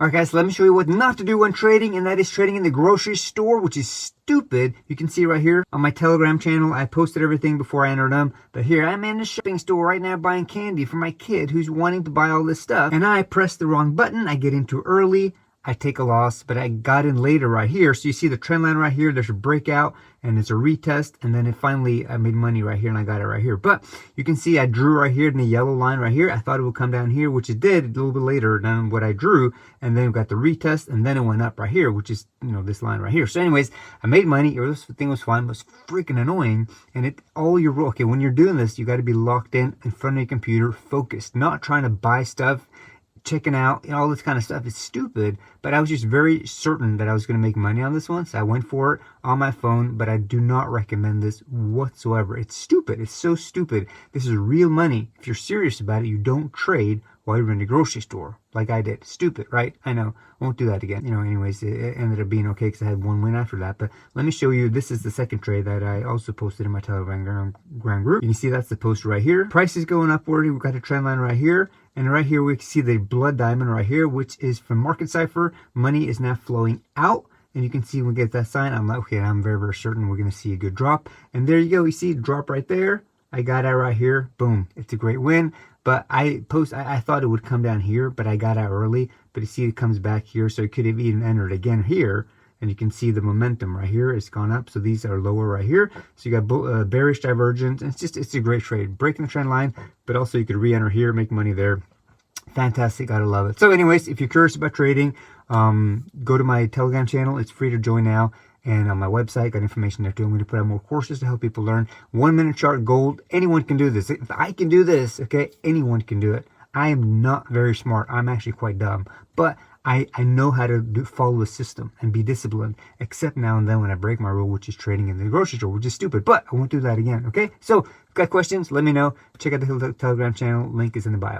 Alright guys, let me show you what not to do when trading, and that is trading in the grocery store, which is stupid. You can see right here on my Telegram channel, I posted everything before I entered them. But here, I'm in the shopping store right now buying candy for my kid who's wanting to buy all this stuff. And I press the wrong button, I get in too early, I take a loss, but I got in later right here. So you see the trend line right here, there's a breakout, and it's a retest, and then I made money right here, and I got it right here. But you can see I drew right here in the yellow line right here. I thought it would come down here, which it did a little bit later than what I drew, and then we got the retest, and then it went up right here, which is, you know, this line right here. So anyways, I made money. This thing was fun, but it was freaking annoying. And okay, when you're doing this, you got to be locked in front of your computer, focused, not trying to buy stuff, checking out, you know, all this kind of stuff is stupid. But I was just very certain that I was going to make money on this one, so I went for it on my phone. But I do not recommend this whatsoever. It's stupid. It's so stupid. This is real money. If you're serious about it, you don't trade while you're in the grocery store like I did. Stupid, right? I know. Won't do that again. You know, anyways, it ended up being okay because I had one win after that. But let me show you. This is the second trade that I also posted in my Telegram group. You can see that's the post right here. Price is going upward. We've got a trend line right here. And right here, we can see the blood diamond right here, which is from Market Cipher. Money is now flowing out. And you can see when we get that sign, I'm like, okay, I'm very, very certain we're going to see a good drop. And there you go. You see drop right there. I got it right here. Boom. It's a great win. But I thought it would come down here, but I got out early. But you see it comes back here. So it could have even entered again here. And you can see the momentum right here. It's gone up. So these are lower right here. So you got bearish divergence. And it's a great trade. Breaking the trend line, but also you could re-enter here, make money there. Fantastic. Gotta love it. So anyways, if you're curious about trading, go to my Telegram channel. It's free to join now. And on my website, got information there too. I'm going to put out more courses to help people learn 1 minute chart gold. Anyone can do this. If I can do this, okay, anyone can do it. I am not very smart. I'm actually quite dumb. But I know how to follow the system and be disciplined, except now and then when I break my rule, which is trading in the grocery store, which is stupid. But I won't do that again, okay? So, if you've got questions, let me know. Check out the Telegram channel. Link is in the bio.